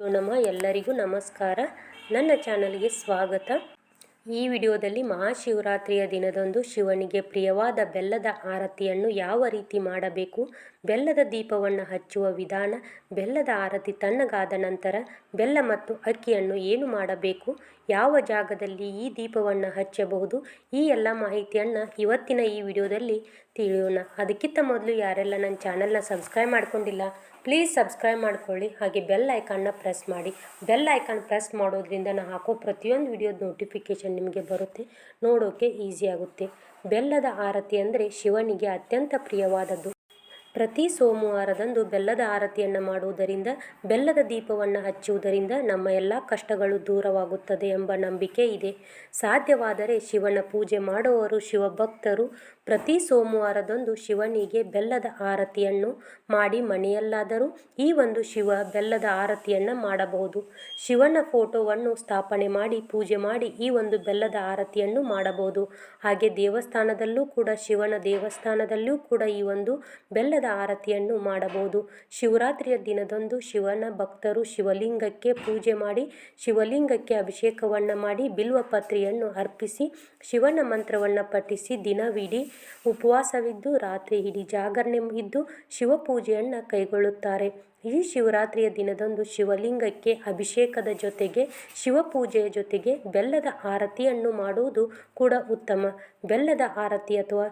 ಎಲ್ಲರಿಗೂ ನಮಸ್ಕಾರ. ನನ್ನ ಚಾನಲ್ಗೆ ಸ್ವಾಗತ. ಈ ವಿಡಿಯೋದಲ್ಲಿ ಮಹಾಶಿವರಾತ್ರಿಯ ದಿನದಂದು ಶಿವನಿಗೆ ಪ್ರಿಯವಾದ ಬೆಲ್ಲದ ಆರತಿಯನ್ನು ಯಾವ ರೀತಿ ಮಾಡಬೇಕು, ಬೆಲ್ಲದ ದೀಪವನ್ನು ಹಚ್ಚುವ ವಿಧಾನ, ಬೆಲ್ಲದ ಆರತಿ ತಣ್ಣಗಾದ ನಂತರ ಬೆಲ್ಲ ಮತ್ತು ಅಕ್ಕಿಯನ್ನು ಏನು ಮಾಡಬೇಕು, ಯಾವ ಜಾಗದಲ್ಲಿ ಈ ದೀಪವನ್ನು ಹಚ್ಚಬಹುದು, ಈ ಎಲ್ಲ ಮಾಹಿತಿಯನ್ನು ಇವತ್ತಿನ ಈ ವಿಡಿಯೋದಲ್ಲಿ ತಿಳಿಯೋಣ. ಅದಕ್ಕಿಂತ ಮೊದಲು ಯಾರೆಲ್ಲ ನನ್ನ ಚಾನಲ್ನ ಸಬ್ಸ್ಕ್ರೈಬ್ ಮಾಡ್ಕೊಂಡಿಲ್ಲ ಪ್ಲೀಸ್ ಸಬ್ಸ್ಕ್ರೈಬ್ ಮಾಡ್ಕೊಳ್ಳಿ. ಹಾಗೆ ಬೆಲ್ ಐಕಾನ್ನ ಪ್ರೆಸ್ ಮಾಡಿ. ಬೆಲ್ ಐಕಾನ್ ಪ್ರೆಸ್ ಮಾಡೋದ್ರಿಂದ ನಾನು ಹಾಕೋ ಪ್ರತಿಯೊಂದು ವಿಡಿಯೋದ ನೋಟಿಫಿಕೇಷನ್ ನಿಮಗೆ ಬರುತ್ತೆ, ನೋಡೋಕೆ ಈಸಿ ಆಗುತ್ತೆ. ಬೆಲ್ಲದ ಆರತಿ ಅಂದರೆ ಶಿವನಿಗೆ ಅತ್ಯಂತ ಪ್ರಿಯವಾದದ್ದು. ಪ್ರತಿ ಸೋಮವಾರದಂದು ಬೆಲ್ಲದ ಆರತಿಯನ್ನು ಮಾಡುವುದರಿಂದ, ಬೆಲ್ಲದ ದೀಪವನ್ನು ಹಚ್ಚುವುದರಿಂದ ನಮ್ಮ ಎಲ್ಲ ಕಷ್ಟಗಳು ದೂರವಾಗುತ್ತದೆ ಎಂಬ ನಂಬಿಕೆ ಇದೆ. ಸಾಧ್ಯವಾದರೆ ಶಿವನ ಪೂಜೆ ಮಾಡುವವರು ಶಿವಭಕ್ತರು ಪ್ರತಿ ಸೋಮವಾರದಂದು ಶಿವನಿಗೆ ಬೆಲ್ಲದ ಆರತಿಯನ್ನು ಮಾಡಿ ಮನೆಯಲ್ಲಾದರೂ ಈ ಒಂದು ಶಿವ ಬೆಲ್ಲದ ಆರತಿಯನ್ನು ಮಾಡಬಹುದು. ಶಿವನ ಫೋಟೋವನ್ನು ಸ್ಥಾಪನೆ ಮಾಡಿ ಪೂಜೆ ಮಾಡಿ ಈ ಒಂದು ಬೆಲ್ಲದ ಆರತಿಯನ್ನು ಮಾಡಬಹುದು. ಹಾಗೆ ದೇವಸ್ಥಾನದಲ್ಲೂ ಕೂಡ, ಶಿವನ ದೇವಸ್ಥಾನದಲ್ಲೂ ಕೂಡ ಈ ಒಂದು ಬೆಲ್ಲದ ಆರತಿಯನ್ನು ಮಾಡಬಹುದು. ಶಿವರಾತ್ರಿಯ ದಿನದಂದು ಶಿವನ ಭಕ್ತರು ಶಿವಲಿಂಗಕ್ಕೆ ಪೂಜೆ ಮಾಡಿ, ಶಿವಲಿಂಗಕ್ಕೆ ಅಭಿಷೇಕವನ್ನು ಮಾಡಿ, ಬಿಲ್ವಪತ್ರೆಯನ್ನು ಅರ್ಪಿಸಿ, ಶಿವನ ಮಂತ್ರವನ್ನು ಪಠಿಸಿ, ದಿನವಿಡೀ ಉಪವಾಸವಿದ್ದು ರಾತ್ರಿ ಇಡೀ ಜಾಗರಣೆ ಇದ್ದು ಶಿವಪೂಜೆಯನ್ನು ಕೈಗೊಳ್ಳುತ್ತಾರೆ. ಈ ಶಿವರಾತ್ರಿಯ ದಿನದಂದು ಶಿವಲಿಂಗಕ್ಕೆ ಅಭಿಷೇಕದ ಜೊತೆಗೆ ಶಿವಪೂಜೆಯ ಜೊತೆಗೆ ಬೆಲ್ಲದ ಆರತಿಯನ್ನು ಮಾಡುವುದು ಕೂಡ ಉತ್ತಮ. ಬೆಲ್ಲದ ಆರತಿ ಅಥವಾ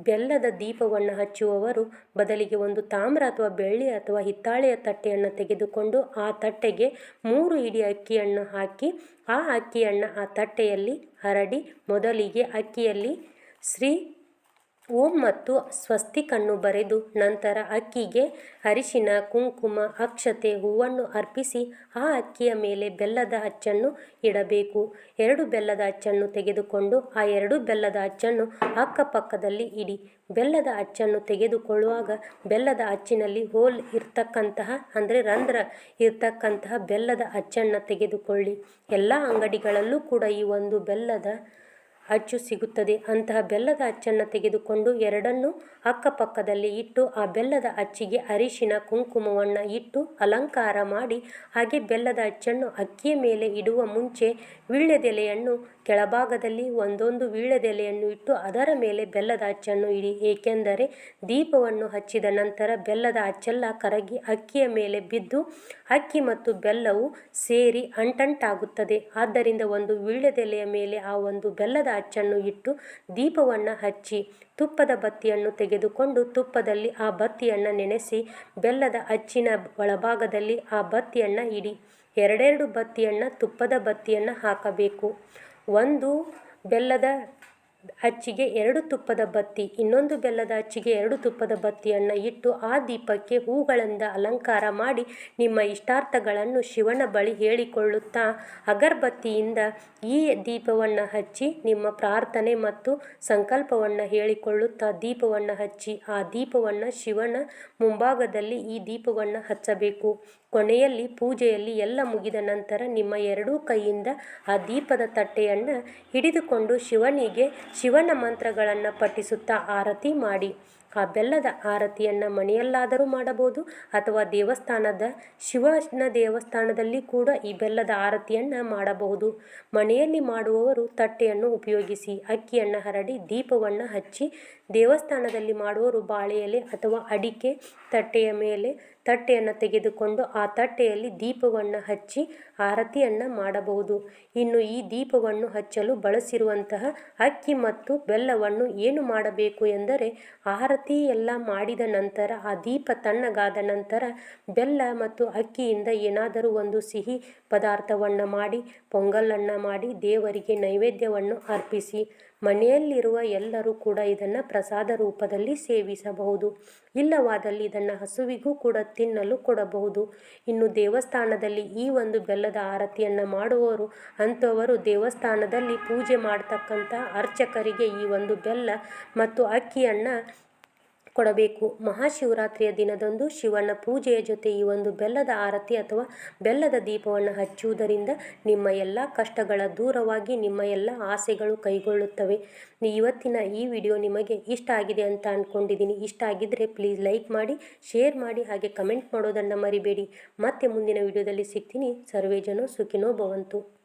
ಬೆಲ್ಲದ ದೀಪವನ್ನು ಹಚ್ಚುವವರು ಬದಲಿಗೆ ಒಂದು ತಾಮ್ರ ಅಥವಾ ಬೆಳ್ಳಿ ಅಥವಾ ಹಿತ್ತಾಳೆಯ ತಟ್ಟೆಯನ್ನು ತೆಗೆದುಕೊಂಡು ಆ ತಟ್ಟೆಗೆ 3 ಹಿಡಿ ಅಕ್ಕಿಯನ್ನು ಹಾಕಿ ಆ ಅಕ್ಕಿಯನ್ನು ಆ ತಟ್ಟೆಯಲ್ಲಿ ಹರಡಿ, ಮೊದಲಿಗೆ ಅಕ್ಕಿಯಲ್ಲಿ ಶ್ರೀ ಓಂ ಮತ್ತು ಸ್ವಸ್ತಿಕನ್ನು ಬರೆದು, ನಂತರ ಅಕ್ಕಿಗೆ ಅರಿಶಿನ, ಕುಂಕುಮ, ಅಕ್ಷತೆ, ಹೂವನ್ನು ಅರ್ಪಿಸಿ ಆ ಅಕ್ಕಿಯ ಮೇಲೆ ಬೆಲ್ಲದ ಅಚ್ಚನ್ನು ಇಡಬೇಕು. 2 ಬೆಲ್ಲದ ಅಚ್ಚನ್ನು ತೆಗೆದುಕೊಂಡು ಆ 2 ಬೆಲ್ಲದ ಅಚ್ಚನ್ನು ಅಕ್ಕಪಕ್ಕದಲ್ಲಿ ಇಡಿ. ಬೆಲ್ಲದ ಅಚ್ಚನ್ನು ತೆಗೆದುಕೊಳ್ಳುವಾಗ ಬೆಲ್ಲದ ಅಚ್ಚಿನಲ್ಲಿ ಹೋಲ್ ಇರ್ತಕ್ಕಂತಹ ಅಂದರೆ ರಂಧ್ರ ಇರ್ತಕ್ಕಂತಹ ಬೆಲ್ಲದ ಅಚ್ಚನ್ನು ತೆಗೆದುಕೊಳ್ಳಿ. ಎಲ್ಲ ಅಂಗಡಿಗಳಲ್ಲೂ ಕೂಡ ಈ ಒಂದು ಬೆಲ್ಲದ ಅಚ್ಚು ಸಿಗುತ್ತದೆ. ಅಂತಹ ಬೆಲ್ಲದ ಅಚ್ಚನ್ನು ತೆಗೆದುಕೊಂಡು ಎರಡನ್ನೂ ಅಕ್ಕಪಕ್ಕದಲ್ಲಿ ಇಟ್ಟು ಆ ಬೆಲ್ಲದ ಅಚ್ಚಿಗೆ ಅರಿಶಿನ, ಕುಂಕುಮವನ್ನು ಇಟ್ಟು ಅಲಂಕಾರ ಮಾಡಿ, ಹಾಗೆ ಬೆಲ್ಲದ ಅಚ್ಚನ್ನು ಅಕ್ಕಿಯ ಮೇಲೆ ಇಡುವ ಮುಂಚೆ ವೀಳ್ಯದೆಲೆಯನ್ನು ಕೆಳಭಾಗದಲ್ಲಿ ಒಂದೊಂದು ವೀಳ್ಯದೆಲೆಯನ್ನು ಇಟ್ಟು ಅದರ ಮೇಲೆ ಬೆಲ್ಲದ ಅಚ್ಚನ್ನು ಇಡಿ. ಏಕೆಂದರೆ ದೀಪವನ್ನು ಹಚ್ಚಿದ ನಂತರ ಬೆಲ್ಲದ ಅಚ್ಚೆಲ್ಲ ಕರಗಿ ಅಕ್ಕಿಯ ಮೇಲೆ ಬಿದ್ದು ಅಕ್ಕಿ ಮತ್ತು ಬೆಲ್ಲವು ಸೇರಿ ಅಂಟಂಟಾಗುತ್ತದೆ. ಆದ್ದರಿಂದ ಒಂದು ವೀಳ್ಯದೆಲೆಯ ಮೇಲೆ ಆ ಒಂದು ಬೆಲ್ಲದ ಅಚ್ಚನ್ನು ಇಟ್ಟು ದೀಪವನ್ನು ಹಚ್ಚಿ, ತುಪ್ಪದ ಬತ್ತಿಯನ್ನು ತೆಗೆದುಕೊಂಡು ತುಪ್ಪದಲ್ಲಿ ಆ ಬತ್ತಿಯನ್ನು ನೆನೆಸಿ ಬೆಲ್ಲದ ಅಚ್ಚಿನ ಒಳಭಾಗದಲ್ಲಿ ಆ ಬತ್ತಿಯನ್ನು ಇಡಿ. 2 ಬತ್ತಿಯನ್ನು ತುಪ್ಪದ ಬತ್ತಿಯನ್ನು ಹಾಕಬೇಕು. ಒಂದು ಬೆಲ್ಲದ ಅಚ್ಚಿಗೆ 2 ತುಪ್ಪದ ಬತ್ತಿ, ಇನ್ನೊಂದು ಬೆಲ್ಲದ ಅಚ್ಚಿಗೆ 2 ತುಪ್ಪದ ಬತ್ತಿಯನ್ನು ಇಟ್ಟು ಆ ದೀಪಕ್ಕೆ ಹೂಗಳಿಂದ ಅಲಂಕಾರ ಮಾಡಿ ನಿಮ್ಮ ಇಷ್ಟಾರ್ಥಗಳನ್ನು ಶಿವನ ಬಳಿ ಹೇಳಿಕೊಳ್ಳುತ್ತಾ ಅಗರಬತ್ತಿಯಿಂದ ಈ ದೀಪವನ್ನು ಹಚ್ಚಿ ನಿಮ್ಮ ಪ್ರಾರ್ಥನೆ ಮತ್ತು ಸಂಕಲ್ಪವನ್ನು ಹೇಳಿಕೊಳ್ಳುತ್ತಾ ದೀಪವನ್ನು ಹಚ್ಚಿ ಆ ದೀಪವನ್ನು ಶಿವನ ಮುಂಭಾಗದಲ್ಲಿ ಈ ದೀಪವನ್ನು ಹಚ್ಚಬೇಕು. ಕೊನೆಯಲ್ಲಿ ಪೂಜೆಯಲ್ಲಿ ಎಲ್ಲ ಮುಗಿದ ನಂತರ ನಿಮ್ಮ 2 ಕೈಯಿಂದ ಆ ದೀಪದ ತಟ್ಟೆಯನ್ನು ಹಿಡಿದುಕೊಂಡು ಶಿವನಿಗೆ ಶಿವನ ಮಂತ್ರಗಳನ್ನು ಪಠಿಸುತ್ತಾ ಆರತಿ ಮಾಡಿ. ಆ ಬೆಲ್ಲದ ಆರತಿಯನ್ನು ಮನೆಯಲ್ಲಾದರೂ ಮಾಡಬಹುದು ಅಥವಾ ಶಿವನ ದೇವಸ್ಥಾನದಲ್ಲಿ ಕೂಡ ಈ ಬೆಲ್ಲದ ಆರತಿಯನ್ನು ಮಾಡಬಹುದು. ಮನೆಯಲ್ಲಿ ಮಾಡುವವರು ತಟ್ಟೆಯನ್ನು ಉಪಯೋಗಿಸಿ ಅಕ್ಕಿಯನ್ನು ಹರಡಿ ದೀಪವನ್ನು ಹಚ್ಚಿ, ದೇವಸ್ಥಾನದಲ್ಲಿ ಮಾಡುವವರು ಬಾಳೆ ಎಲೆ ಅಥವಾ ಅಡಿಕೆ ತಟ್ಟೆಯ ಮೇಲೆ ತಟ್ಟೆಯನ್ನು ತೆಗೆದುಕೊಂಡು ಆ ತಟ್ಟೆಯಲ್ಲಿ ದೀಪವನ್ನು ಹಚ್ಚಿ ಆರತಿಯನ್ನು ಮಾಡಬಹುದು. ಇನ್ನು ಈ ದೀಪವನ್ನು ಹಚ್ಚಲು ಬಳಸಿರುವಂತಹ ಅಕ್ಕಿ ಮತ್ತು ಬೆಲ್ಲವನ್ನು ಏನು ಮಾಡಬೇಕು ಎಂದರೆ, ಆರತಿ ಎಲ್ಲ ಮಾಡಿದ ನಂತರ ಆ ದೀಪ ತಣ್ಣಗಾದ ನಂತರ ಬೆಲ್ಲ ಮತ್ತು ಅಕ್ಕಿಯಿಂದ ಏನಾದರೂ ಒಂದು ಸಿಹಿ ಪದಾರ್ಥವನ್ನು ಮಾಡಿ, ಪೊಂಗಲನ್ನು ಮಾಡಿ ದೇವರಿಗೆ ನೈವೇದ್ಯವನ್ನು ಅರ್ಪಿಸಿ. ಮನೆಯಲ್ಲಿರುವ ಎಲ್ಲರೂ ಕೂಡ ಇದನ್ನು ಪ್ರಸಾದ ರೂಪದಲ್ಲಿ ಸೇವಿಸಬಹುದು. ಇಲ್ಲವಾದಲ್ಲಿ ಇದನ್ನು ಹಸುವಿಗೂ ಕೂಡ ತಿನ್ನಲು ಕೊಡಬಹುದು. ಇನ್ನು ದೇವಸ್ಥಾನದಲ್ಲಿ ಈ ಒಂದು ಬೆಲ್ಲದ ಆರತಿಯನ್ನು ಮಾಡುವವರು ಅಂಥವರು ದೇವಸ್ಥಾನದಲ್ಲಿ ಪೂಜೆ ಮಾಡ್ತಕ್ಕಂಥ ಅರ್ಚಕರಿಗೆ ಈ ಒಂದು ಬೆಲ್ಲ ಮತ್ತು ಅಕ್ಕಿಯನ್ನು ಕೊಡಬೇಕು. ಮಹಾಶಿವರಾತ್ರಿಯ ದಿನದಂದು ಶಿವನ ಪೂಜೆಯ ಜೊತೆ ಈ ಒಂದು ಬೆಲ್ಲದ ಆರತಿ ಅಥವಾ ಬೆಲ್ಲದ ದೀಪವನ್ನು ಹಚ್ಚುವುದರಿಂದ ನಿಮ್ಮ ಎಲ್ಲ ಕಷ್ಟಗಳ ದೂರವಾಗಿ ನಿಮ್ಮ ಎಲ್ಲ ಆಸೆಗಳು ಕೈಗೊಳ್ಳುತ್ತವೆ. ಇವತ್ತಿನ ಈ ವಿಡಿಯೋ ನಿಮಗೆ ಇಷ್ಟ ಆಗಿದೆ ಅಂತ ಅಂದ್ಕೊಂಡಿದ್ದೀನಿ. ಇಷ್ಟ ಆಗಿದ್ದರೆ ಪ್ಲೀಸ್ ಲೈಕ್ ಮಾಡಿ, ಶೇರ್ ಮಾಡಿ, ಹಾಗೆ ಕಮೆಂಟ್ ಮಾಡೋದನ್ನು ಮರಿಬೇಡಿ. ಮತ್ತೆ ಮುಂದಿನ ವಿಡಿಯೋದಲ್ಲಿ ಸಿಗ್ತೀನಿ. ಸರ್ವೇ ಜನ ಸುಖಿನೋ ಭವಂತು.